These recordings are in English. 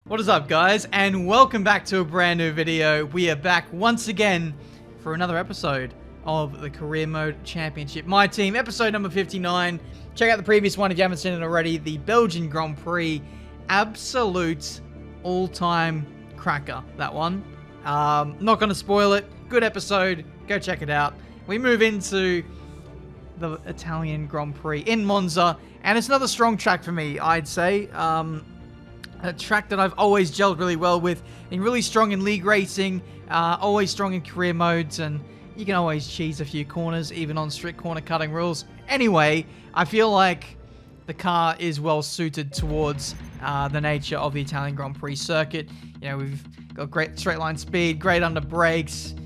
What is up, guys, and welcome back to a brand new video. We are back once again for another episode of the Career Mode Championship. My team, episode number 59. Check out the previous one if you haven't seen it already. The Belgian Grand Prix. Absolute all-time cracker, that one. Not going to spoil it. Good episode. Go check it out. We move into the Italian Grand Prix in Monza, and it's another strong track for me, I'd say. A track that I've always gelled really well with, and really strong in league racing, always strong in career modes, and you can always cheese a few corners, even on strict corner cutting rules. Anyway, I feel like the car is well suited towards the nature of the Italian Grand Prix circuit. You know, we've got great straight line speed, great under brakes,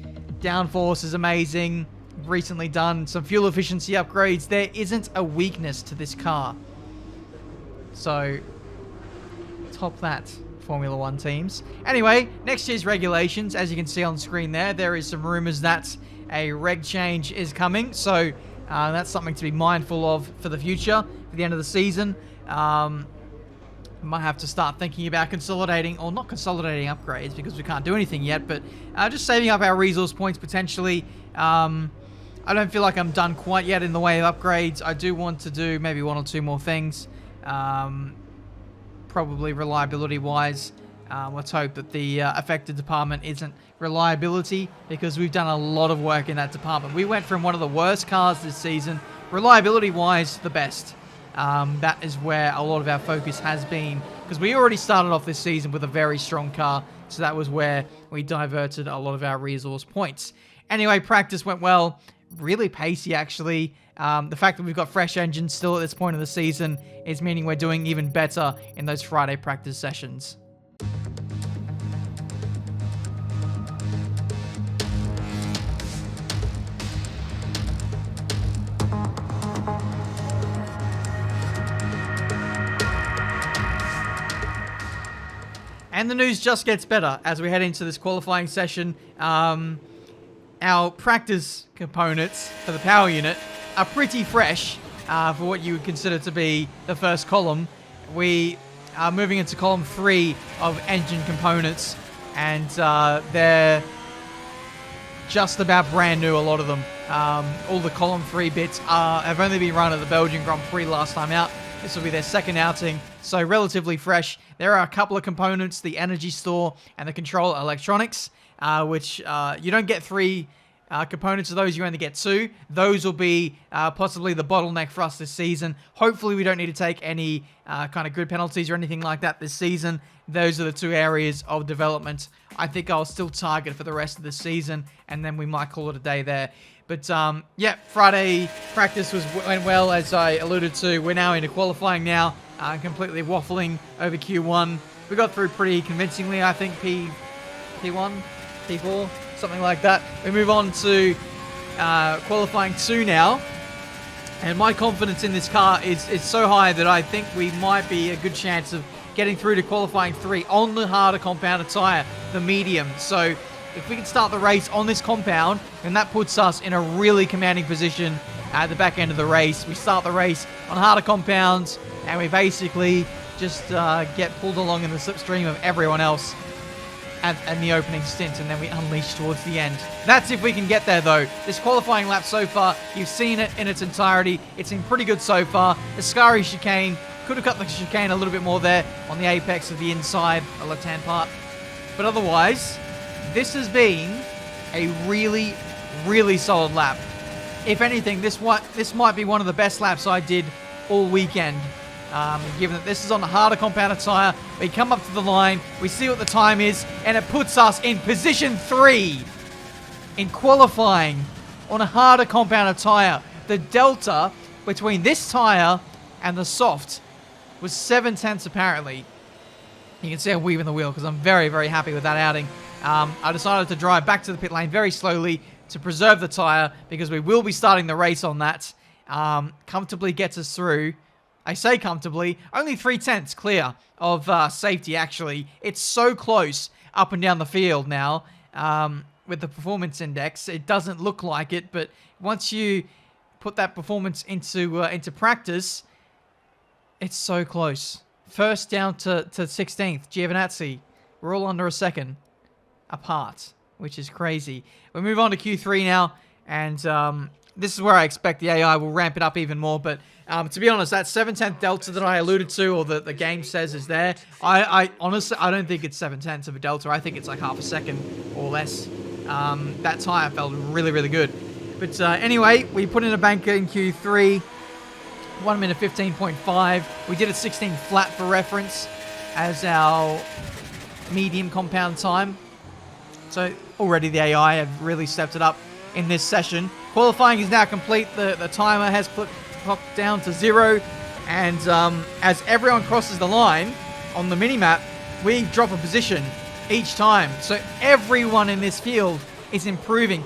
downforce is amazing. We've recently done some fuel efficiency upgrades. There isn't a weakness to this car. So top that, Formula One teams. Anyway, next year's regulations, as you can see on screen there is some rumors that a reg change is coming, so that's something to be mindful of for the future, for the end of the season. Might have to start thinking about consolidating, or not consolidating upgrades because we can't do anything yet, but just saving up our resource points potentially. I don't feel like I'm done quite yet in the way of upgrades. I do want to do maybe one or two more things. Probably reliability-wise. Let's hope that the affected department isn't reliability, because we've done a lot of work in that department. We went from one of the worst cars this season, reliability-wise, the best. That is where a lot of our focus has been, because we already started off this season with a very strong car, so that was where we diverted a lot of our resource points. Anyway, practice went well. Really pacey, actually. The fact that we've got fresh engines still at this point of the season is meaning we're doing even better in those Friday practice sessions. And the news just gets better as we head into this qualifying session. Our practice components for the power unit are pretty fresh for what you would consider to be the first column. We are moving into column 3 of engine components, and they're just about brand new, a lot of them. All the column 3 bits have only been run at the Belgian Grand Prix last time out. This will be their second outing, so relatively fresh. There are a couple of components, the energy store and the control electronics, which you don't get 3 components of those, you only get 2. Those will be possibly the bottleneck for us this season. Hopefully we don't need to take any kind of grid penalties or anything like that this season. Those are the 2 areas of development I think I'll still target for the rest of the season, and then we might call it a day there. But yeah, Friday practice went well, as I alluded to. We're now into qualifying now, completely waffling over Q1. We got through pretty convincingly, I think, P1, P4, something like that. We move on to qualifying 2 now, and my confidence in this car is so high that I think we might be a good chance of getting through to qualifying 3 on the harder compounded tyre, the medium. So if we can start the race on this compound, then that puts us in a really commanding position at the back end of the race. We start the race on harder compounds, and we basically just get pulled along in the slipstream of everyone else at the opening stint, and then we unleash towards the end. That's if we can get there, though. This qualifying lap so far, you've seen it in its entirety. It's been pretty good so far. The Ascari chicane, could have cut the chicane a little bit more there on the apex of the inside, the left-hand part. But otherwise, this has been a really, really solid lap. If anything, this might be one of the best laps I did all weekend. Given that this is on the harder compounded tyre, we come up to the line, we see what the time is, and it puts us in position 3 in qualifying on a harder compounded tyre. The delta between this tyre and the soft was 7/10 apparently. You can see I'm weaving the wheel because I'm very, very happy with that outing. I decided to drive back to the pit lane very slowly to preserve the tyre, because we will be starting the race on that. Comfortably gets us through. I say comfortably, only 3/10 clear of safety, actually. It's so close up and down the field now with the performance index. It doesn't look like it, but once you put that performance into practice, it's so close. First down to 16th, Giovinazzi. We're all under a second apart, which is crazy. We move on to Q3 now, and this is where I expect the AI will ramp it up even more. But to be honest, that 7/10 delta that I alluded to, or that the game says is there, I honestly, I don't think it's 7/10 of a delta. I think it's like half a second or less. That tire felt really, really good. But anyway, we put in a banker in Q3. 1 minute 15.5. We did a 16 flat for reference as our medium compound time. So already the AI have really stepped it up in this session. Qualifying is now complete. The timer has clocked down to 0. And as everyone crosses the line on the minimap, we drop a position each time. So everyone in this field is improving.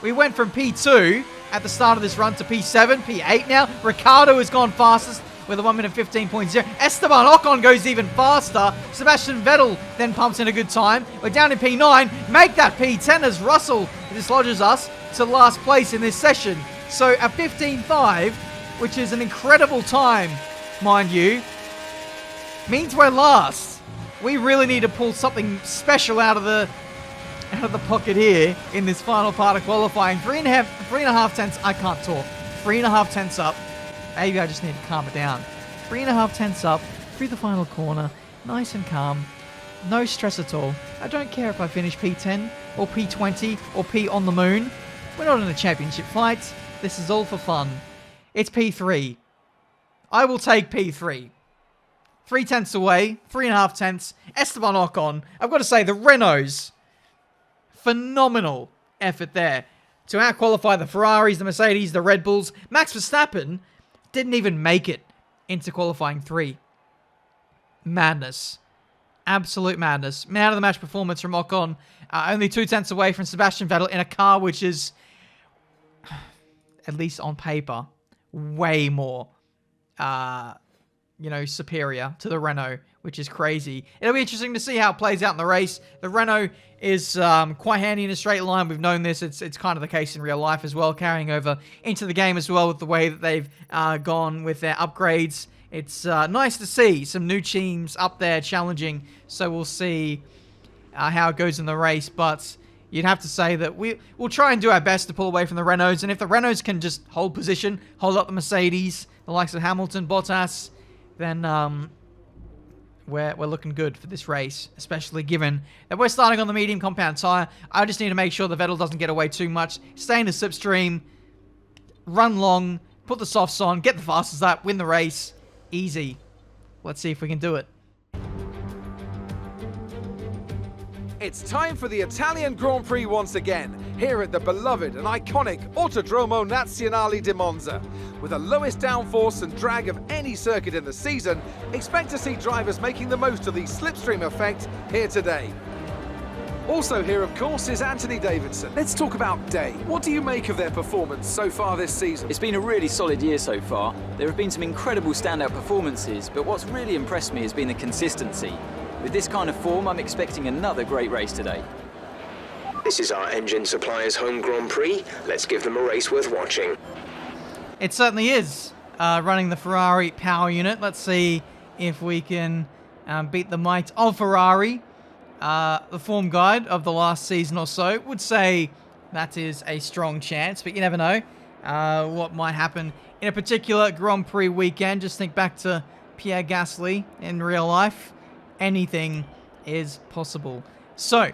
We went from P2 at the start of this run to P7, P8 now. Ricardo has gone fastest with a 1 minute 15.0. Esteban Ocon goes even faster. Sebastian Vettel then pumps in a good time. We're down in P9. Make that P10 as Russell dislodges us to last place in this session. So a 15.5, which is an incredible time, mind you, means we're last. We really need to pull something special out of the pocket here in this final part of qualifying. 3.5 tenths. I can't talk. 3.5 tenths up. Maybe I just need to calm it down. 3.5 tenths up through the final corner. Nice and calm. No stress at all. I don't care if I finish P10 or P20 or P on the moon. We're not in a championship fight. This is all for fun. It's P3. I will take P3. 3 tenths away. 3.5 tenths. Esteban Ocon. I've got to say, the Renaults, phenomenal effort there to out-qualify the Ferraris, the Mercedes, the Red Bulls. Max Verstappen didn't even make it into qualifying 3. Madness. Absolute madness. Man of the match performance from Ocon. Only 2 tenths away from Sebastian Vettel in a car which is, at least on paper, way more, superior to the Renault, which is crazy. It'll be interesting to see how it plays out in the race. The Renault is quite handy in a straight line. We've known this. It's kind of the case in real life as well, carrying over into the game as well with the way that they've gone with their upgrades. It's nice to see some new teams up there challenging, so we'll see how it goes in the race. But you'd have to say that we'll try and do our best to pull away from the Renaults, and if the Renaults can just hold position, hold up the Mercedes, the likes of Hamilton, Bottas, then we're looking good for this race, especially given that we're starting on the medium compound tire. I just need to make sure the Vettel doesn't get away too much. Stay in the slipstream, run long, put the softs on, get the fastest lap, win the race. Easy. Let's see if we can do it. It's time for the Italian Grand Prix once again, here at the beloved and iconic Autodromo Nazionale di Monza. With the lowest downforce and drag of any circuit in the season, expect to see drivers making the most of the slipstream effect here today. Also here, of course, is Anthony Davidson. Let's talk about Day. What do you make of their performance so far this season? It's been a really solid year so far. There have been some incredible standout performances, but what's really impressed me has been the consistency. With this kind of form, I'm expecting another great race today. This is our engine supplier's home Grand Prix. Let's give them a race worth watching. It certainly is. Running the Ferrari power unit. Let's see if we can beat the might of Ferrari. The form guide of the last season or so would say that is a strong chance, but you never know what might happen in a particular Grand Prix weekend. Just think back to Pierre Gasly in real life. Anything is possible. So,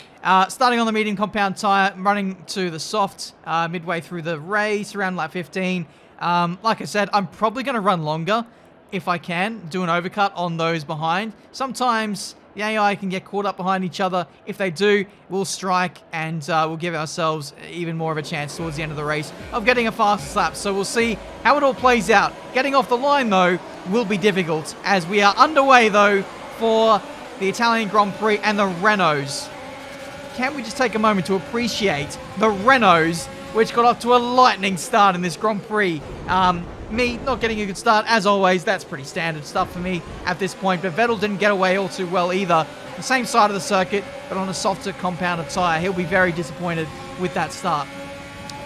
starting on the medium compound tire, running to the soft midway through the race, around lap 15. Like I said, I'm probably going to run longer if I can, do an overcut on those behind. Sometimes the AI can get caught up behind each other. If they do, we'll strike and we'll give ourselves even more of a chance towards the end of the race of getting a fast lap. So we'll see how it all plays out. Getting off the line, though, will be difficult as we are underway, though, for the Italian Grand Prix and the Renaults. Can't we just take a moment to appreciate the Renaults, which got off to a lightning start in this Grand Prix. Me not getting a good start, as always. That's pretty standard stuff for me at this point. But Vettel didn't get away all too well either. The same side of the circuit, but on a softer compounded tyre. He'll be very disappointed with that start.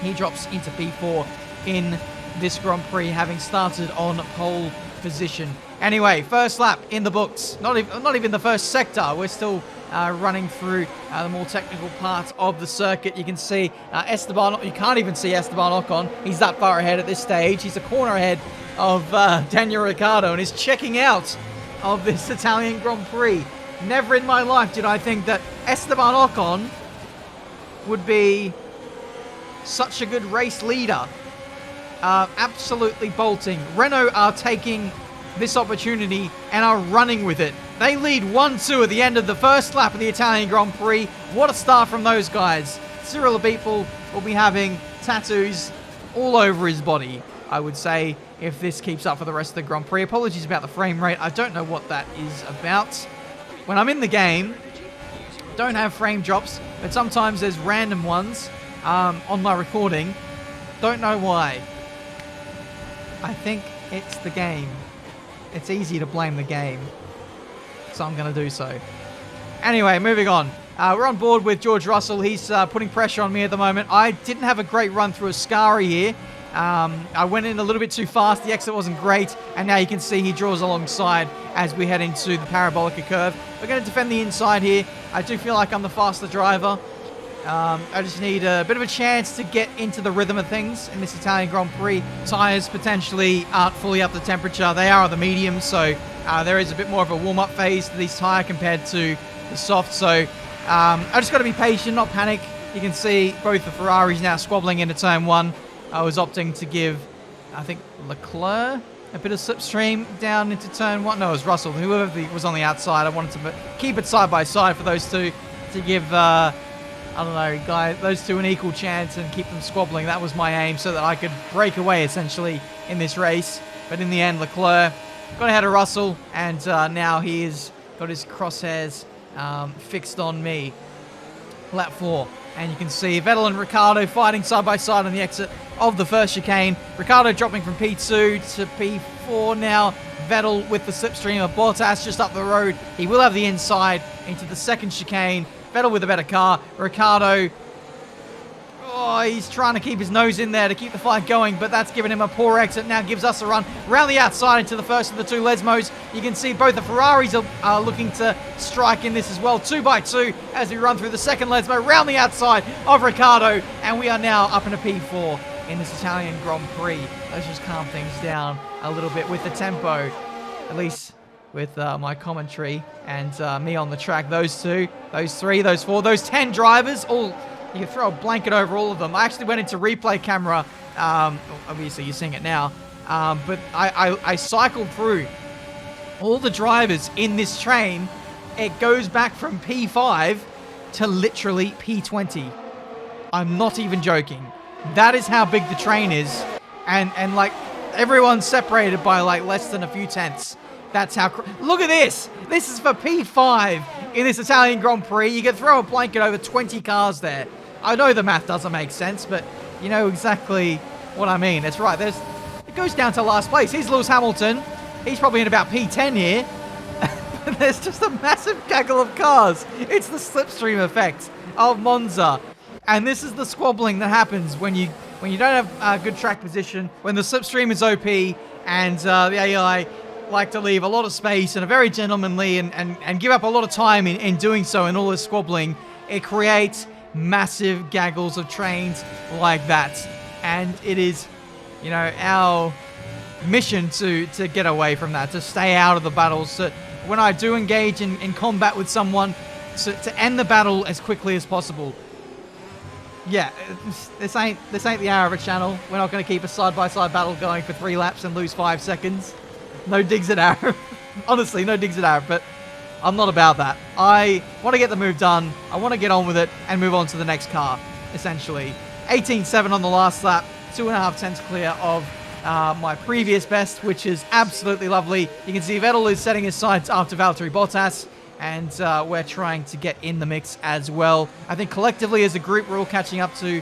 He drops into P4 in this Grand Prix, having started on pole position. Anyway, first lap in the books. Not even the first sector. We're still running through the more technical parts of the circuit. You can see Esteban. You can't even see Esteban Ocon. He's that far ahead at this stage. He's a corner ahead of Daniel Ricciardo and is checking out of this Italian Grand Prix. Never in my life did I think that Esteban Ocon would be such a good race leader. Absolutely bolting. Renault are taking this opportunity and are running with it. They lead 1-2 at the end of the first lap of the Italian Grand Prix. What a start from those guys. Cyril Abiteboul will be having tattoos all over his body, I would say, if this keeps up for the rest of the Grand Prix. Apologies about the frame rate. I don't know what that is about. When I'm in the game, don't have frame drops, but sometimes there's random ones on my recording. Don't know why. I think it's the game. It's easy to blame the game, so I'm going to do so. Anyway, moving on. We're on board with George Russell. He's putting pressure on me at the moment. I didn't have a great run through Ascari here. I went in a little bit too fast. The exit wasn't great, and now you can see he draws alongside as we head into the Parabolica curve. We're going to defend the inside here. I do feel like I'm the faster driver. I just need a bit of a chance to get into the rhythm of things in this Italian Grand Prix. Tyres potentially aren't fully up to temperature. They are the medium, so there is a bit more of a warm-up phase to these tyre compared to the soft. So I just got to be patient, not panic. You can see both the Ferraris now squabbling into turn one. I was opting to give, I think, Leclerc a bit of slipstream down into turn one. No, it was Russell. Whoever was on the outside, I wanted to keep it side by side for those two to give... I don't know, those two an equal chance and keep them squabbling. That was my aim, so that I could break away, essentially, in this race. But in the end, Leclerc got ahead of Russell, and now he has got his crosshairs fixed on me. Lap 4. And you can see Vettel and Ricciardo fighting side by side on the exit of the first chicane. Ricciardo dropping from P2 to P4 now. Vettel with the slipstream of Bottas just up the road. He will have the inside into the second chicane. Vettel with a better car. Ricciardo, he's trying to keep his nose in there to keep the fight going, but that's given him a poor exit. Now gives us a run around the outside into the first of the two Lesmos. You can see both the Ferraris are looking to strike in this as well, 2 by 2, as we run through the second Lesmo, round the outside of Ricciardo, and we are now up into P4 in this Italian Grand Prix. Let's just calm things down a little bit with the tempo, at least with my commentary and me on the track. Those 2, those 3, those 4, those 10 drivers, all, you can throw a blanket over all of them. I actually went into replay camera, obviously you're seeing it now, but I cycled through all the drivers in this train. It goes back from P5 to literally P20. I'm not even joking. That is how big the train is, and like everyone's separated by like less than a few tenths. That's how... Look at this! This is for P5 in this Italian Grand Prix. You can throw a blanket over 20 cars there. I know the math doesn't make sense, but you know exactly what I mean. That's right. It goes down to last place. Here's Lewis Hamilton. He's probably in about P10 here. There's just a massive gaggle of cars. It's the slipstream effect of Monza. And this is the squabbling that happens when you don't have good track position, when the slipstream is OP, and the AI like to leave a lot of space and are very gentlemanly and give up a lot of time in doing so, and all this squabbling. It creates massive gaggles of trains like that. And it is, you know, our mission to get away from that, to stay out of the battles. So when I do engage in combat with someone, to end the battle as quickly as possible. Yeah, this ain't the hour of a channel. We're not going to keep a side-by-side battle going for 3 laps and lose 5 seconds. No digs at Arab. Honestly, no digs at Arab, but I'm not about that. I want to get the move done. I want to get on with it and move on to the next car, essentially. 18.7 on the last lap, 2.5 tenths clear of my previous best, which is absolutely lovely. You can see Vettel is setting his sights after Valtteri Bottas, and we're trying to get in the mix as well. I think collectively as a group, we're all catching up to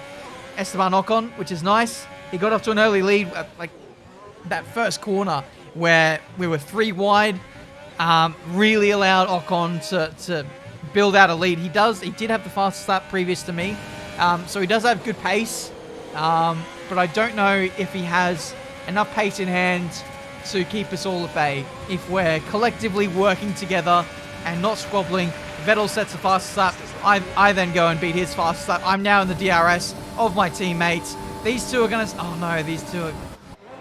Esteban Ocon, which is nice. He got off to an early lead, like that first corner where we were 3 wide, really allowed Ocon to build out a lead. He did have the fastest lap previous to me, so he does have good pace, but I don't know if he has enough pace in hand to keep us all at bay. If we're collectively working together and not squabbling, Vettel sets the fastest lap. I then go and beat his fastest lap. I'm now in the DRS of my teammates. These two are going to... Oh, no, these two are...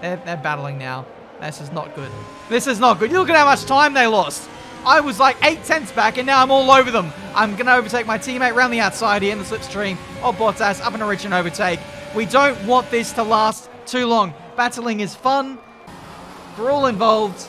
They're battling now. This is not good. This is not good. You look at how much time they lost. I was like 8/10 back, and now I'm all over them. I'm going to overtake my teammate around the outside here in the slipstream of Bottas, up in a rich and overtake. We don't want this to last too long. Battling is fun. We're all involved,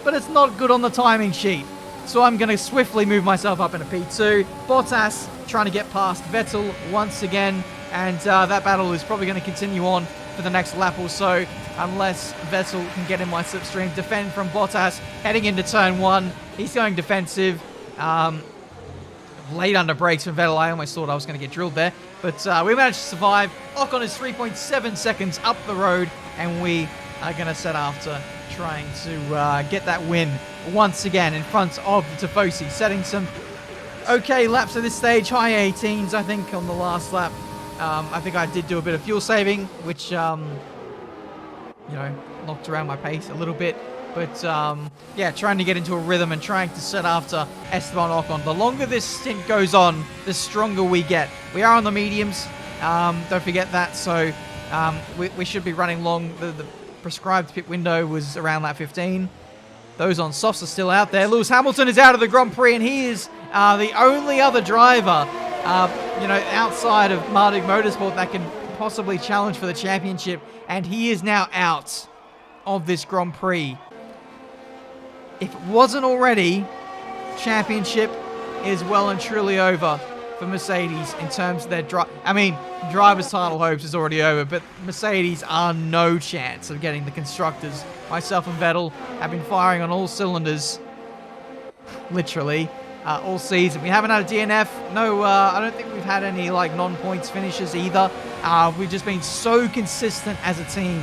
but it's not good on the timing sheet. So I'm going to swiftly move myself up into P2. Bottas trying to get past Vettel once again, and that battle is probably going to continue on for the next lap or so, unless Vettel can get in my slipstream. Defend from Bottas, heading into turn 1. He's going defensive. Late under brakes from Vettel. I almost thought I was going to get drilled there, but we managed to survive. Ocon is 3.7 seconds up the road, and we are going to set after trying to get that win once again in front of Tifosi, setting some okay laps at this stage, high 18s I think on the last lap. I think I did do a bit of fuel saving, which you know, knocked around my pace a little bit, but yeah, trying to get into a rhythm and trying to set after Esteban Ocon. The longer this stint goes on, the stronger we get. We are on the mediums, don't forget that, so we should be running long. The prescribed pit window was around lap 15. Those on softs are still out there. Lewis Hamilton is out of the Grand Prix, and he is the only other driver, you know, outside of Marduk Motorsport that can possibly challenge for the championship, and he is now out of this Grand Prix. If it wasn't already, championship is well and truly over for Mercedes in terms of their driver's title hopes is already over, but Mercedes are no chance of getting the constructors. Myself and Vettel have been firing on all cylinders, literally, all season. We haven't had a DNF. No, I don't think we've had any like non-points finishes either. We've just been so consistent as a team,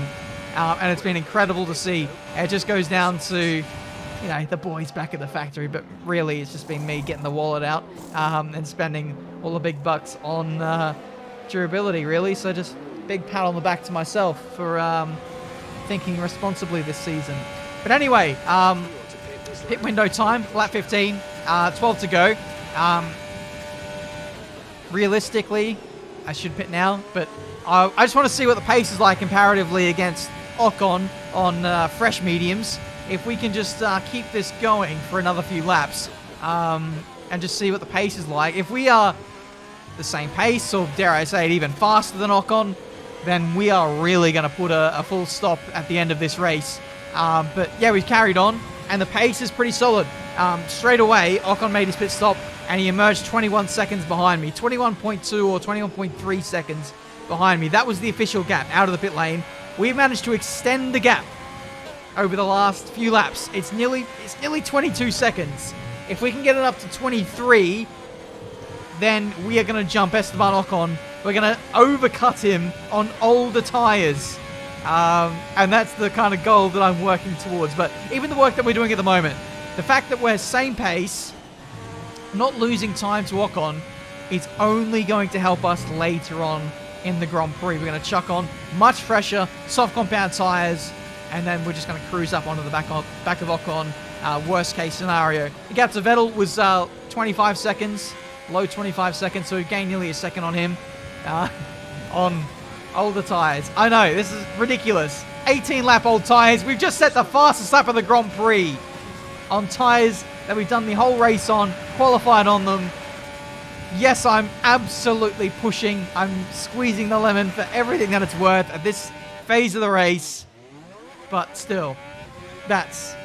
and it's been incredible to see. It just goes down to, you know, the boys back at the factory, but really it's just been me getting the wallet out and spending all the big bucks on durability, really. So just big pat on the back to myself for thinking responsibly this season. But anyway, pit window time, lap 15, 12 to go. Realistically, I should pit now, but I just want to see what the pace is like comparatively against Ocon on fresh mediums. If we can just keep this going for another few laps and just see what the pace is like. If we are the same pace, or dare I say it, even faster than Ocon, then we are really going to put a full stop at the end of this race. But yeah, we've carried on, and the pace is pretty solid. Straight away, Ocon made his pit stop, and he emerged 21 seconds behind me. 21.2 or 21.3 seconds behind me. That was the official gap out of the pit lane. We've managed to extend the gap over the last few laps. It's nearly 22 seconds. If we can get it up to 23, then we are going to jump Esteban Ocon. We're going to overcut him on older tyres. And that's the kind of goal that I'm working towards. But even the work that we're doing at the moment, the fact that we're same pace, not losing time to Ocon, is only going to help us later on in the Grand Prix. We're going to chuck on much fresher, soft compound tyres, and then we're just going to cruise up onto the back of Ocon. Worst case scenario. The gap to Vettel was 25 seconds, low 25 seconds, so we gained nearly a second on him on older tyres. I know, this is ridiculous. 18 lap old tyres. We've just set the fastest lap of the Grand Prix on tyres that we've done the whole race on, qualified on them. Yes, I'm absolutely pushing. I'm squeezing the lemon for everything that it's worth at this phase of the race. But still, that's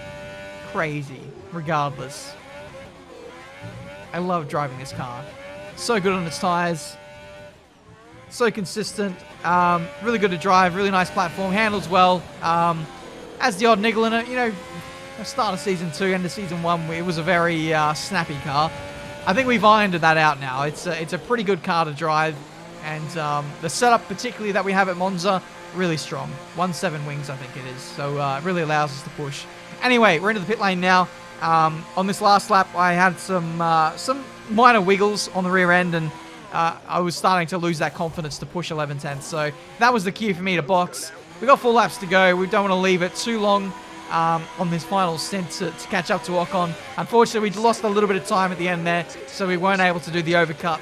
crazy, regardless. I love driving this car. So good on its tyres. So consistent. Really good to drive. Really nice platform. Handles well. Has the odd niggle in it. You know, start of Season 2, end of Season 1, it was a very snappy car. I think we've ironed that out now. It's a pretty good car to drive. And the setup, particularly that we have at Monza, really strong. 1.7 wings, I think it is. So it really allows us to push. Anyway, we're into the pit lane now. On this last lap, I had some minor wiggles on the rear end, and I was starting to lose that confidence to push 11 tenths. So that was the cue for me to box. We got 4 laps to go. We don't want to leave it too long on this final stint to catch up to Ocon. Unfortunately, we lost a little bit of time at the end there, so we weren't able to do the overcut.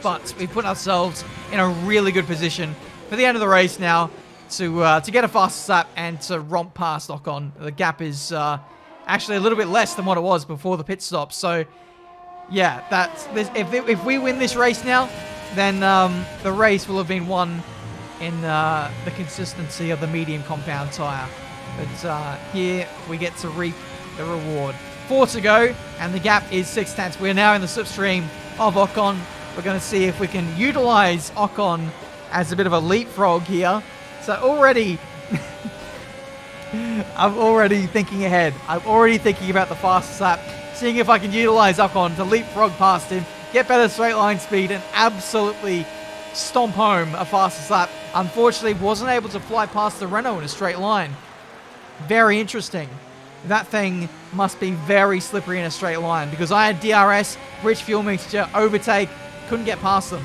But we put ourselves in a really good position for the end of the race now to get a faster lap and to romp past Ocon. The gap is actually a little bit less than what it was before the pit stop. So, yeah, if we win this race now, then the race will have been won in the consistency of the medium compound tyre. But here we get to reap the reward. 4 to go, and the gap is 6 tenths. We're now in the slipstream of Ocon. We're going to see if we can utilize Ocon as a bit of a leapfrog here. So already, I'm already thinking ahead. I'm already thinking about the fastest lap, seeing if I can utilize Ocon to leapfrog past him, get better straight line speed, and absolutely stomp home a fastest lap. Unfortunately, wasn't able to fly past the Renault in a straight line. Very interesting. That thing must be very slippery in a straight line, because I had DRS, rich fuel mixture, overtake, couldn't get past them.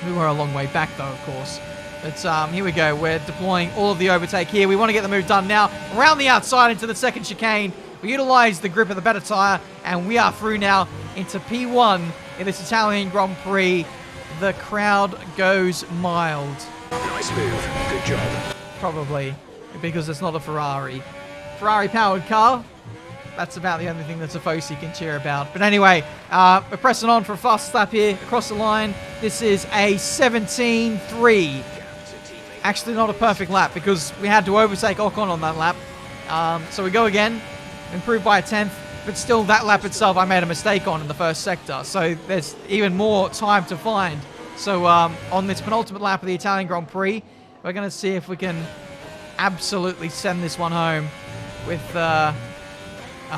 We were a long way back though, of course. But here we go. We're deploying all of the overtake here. We want to get the move done now. Around the outside into the second chicane. We utilize the grip of the better tyre, and we are through now into P1 in this Italian Grand Prix. The crowd goes mild. Nice move. Good job. Probably, because it's not a Ferrari. Ferrari-powered car. That's about the only thing that Tifosi can cheer about. But anyway, we're pressing on for a fast lap here across the line. This is a 17.3. Actually not a perfect lap, because we had to overtake Ocon on that lap. So we go again, improved by a 10th. But still, that lap itself I made a mistake on in the first sector. So there's even more time to find. So on this penultimate lap of the Italian Grand Prix, we're going to see if we can absolutely send this one home with our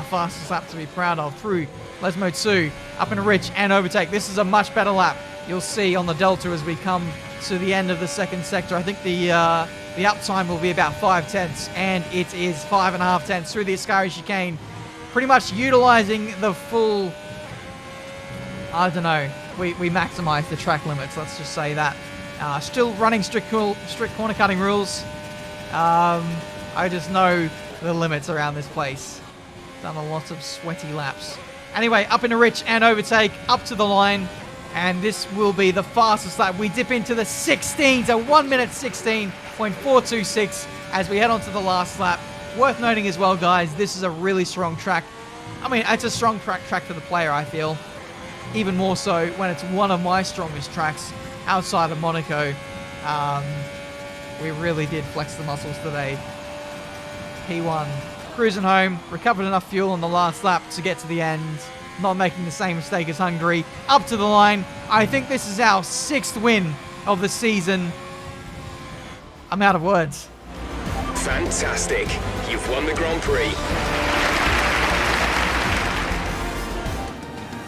fastest lap to be proud of through Les Motu, up in a ridge and overtake. This is a much better lap. You'll see on the Delta as we come to the end of the second sector. I think the uptime will be about 5 tenths, and it is 5.5 tenths through the Ascari chicane. Pretty much utilizing the full, I don't know, we maximize the track limits, let's just say that. Still running strict corner cutting rules. I just know the limits around this place. Done a lot of sweaty laps. Anyway, up in the rich and overtake, up to the line. And this will be the fastest lap. We dip into the 16, so 1 minute 16.426 as we head on to the last lap. Worth noting as well, guys, this is a really strong track. I mean, it's a strong track for the player, I feel. Even more so when it's one of my strongest tracks outside of Monaco. We really did flex the muscles today. P1. Cruising home, recovered enough fuel on the last lap to get to the end. Not making the same mistake as Hungary. Up to the line. I think this is our 6th win of the season. I'm out of words. Fantastic. You've won the Grand Prix.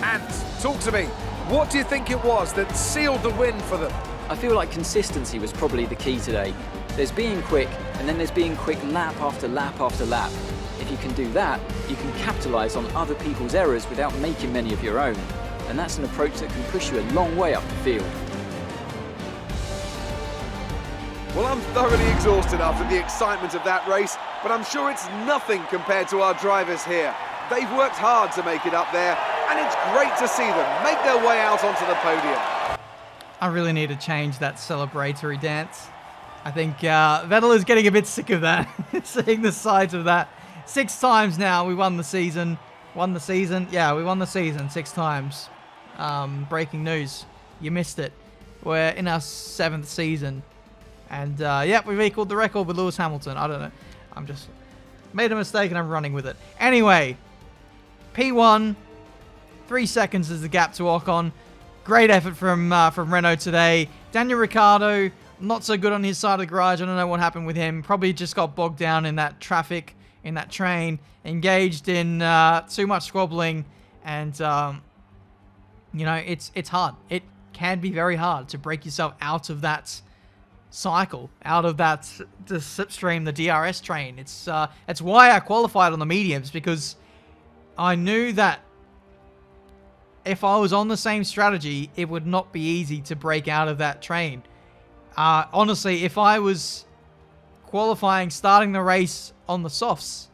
And talk to me. What do you think it was that sealed the win for them? I feel like consistency was probably the key today. There's being quick, and then there's being quick lap after lap after lap. If you can do that, you can capitalise on other people's errors without making many of your own. And that's an approach that can push you a long way up the field. Well, I'm thoroughly exhausted after the excitement of that race, but I'm sure it's nothing compared to our drivers here. They've worked hard to make it up there, and it's great to see them make their way out onto the podium. I really need to change that celebratory dance. I think Vettel is getting a bit sick of that, seeing the sides of that. 6 times now we won the season. Won the season? Yeah, we won the season 6 times. Breaking news. You missed it. We're in our 7th season. And yeah, we've equaled the record with Lewis Hamilton. I don't know. I'm just made a mistake and I'm running with it. Anyway, P1, 3 seconds is the gap to Ocon. Great effort from Renault today. Daniel Ricciardo, not so good on his side of the garage. I don't know what happened with him. Probably just got bogged down in that traffic, in that train. Engaged in too much squabbling. And, you know, it's hard. It can be very hard to break yourself out of that cycle, out of that the slipstream, the DRS train. It's why I qualified on the mediums, because I knew that if I was on the same strategy, it would not be easy to break out of that train. Honestly, if I was qualifying, starting the race on the softs,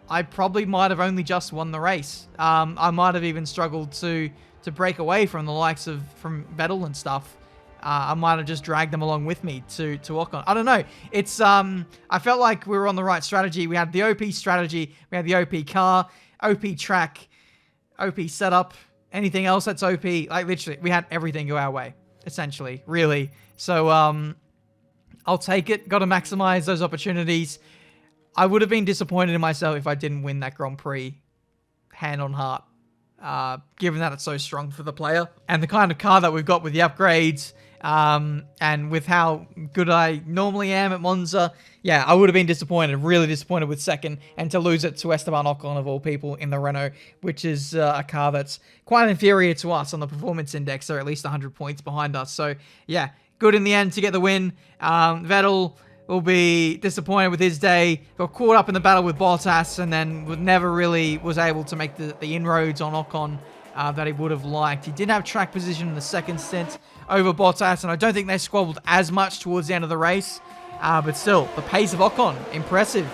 I probably might have only just won the race. I might have even struggled to break away from the likes of from Vettel and stuff. I might have just dragged them along with me to Ocon. I don't know. It's I felt like we were on the right strategy. We had the OP strategy. We had the OP car, OP track, OP setup. Anything else that's OP? Like literally, we had everything go our way. Essentially, really. So I'll take it. Got to maximize those opportunities. I would have been disappointed in myself if I didn't win that Grand Prix, hand on heart, given that it's so strong for the player. And the kind of car that we've got with the upgrades, and with how good I normally am at Monza, yeah, I would have been disappointed, really disappointed with second, and to lose it to Esteban Ocon, of all people, in the Renault, which is a car that's quite inferior to us on the performance index. They're at least 100 points behind us. So, yeah, good in the end to get the win. Vettel will be disappointed with his day. Got caught up in the battle with Bottas and then never really was able to make the inroads on Ocon that he would have liked. He did have track position in the second stint over Bottas, and I don't think they squabbled as much towards the end of the race. But still, the pace of Ocon, impressive.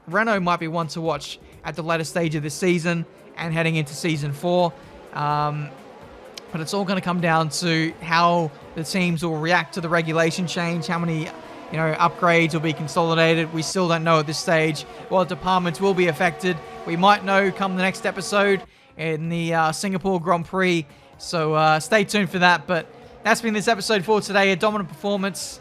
Renault might be one to watch at the later stage of this season and heading into Season 4. But it's all going to come down to how the teams will react to the regulation change, how many upgrades will be consolidated. We still don't know at this stage what departments will be affected. We might know come the next episode in the Singapore Grand Prix. So stay tuned for that. But that's been this episode for today. A dominant performance.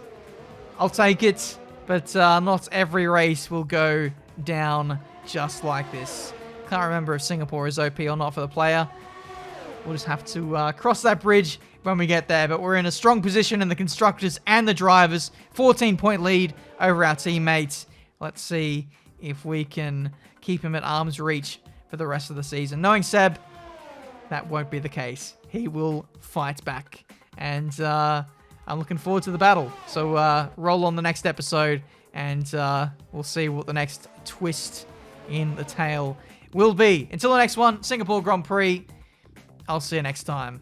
I'll take it. But not every race will go down just like this. Can't remember if Singapore is OP or not for the player. We'll just have to cross that bridge when we get there. But we're in a strong position in the constructors and the drivers. 14-point lead over our teammates. Let's see if we can keep him at arm's reach for the rest of the season. Knowing Seb, that won't be the case. He will fight back. And I'm looking forward to the battle. So roll on the next episode and we'll see what the next twist in the tale will be. Until the next one, Singapore Grand Prix. I'll see you next time.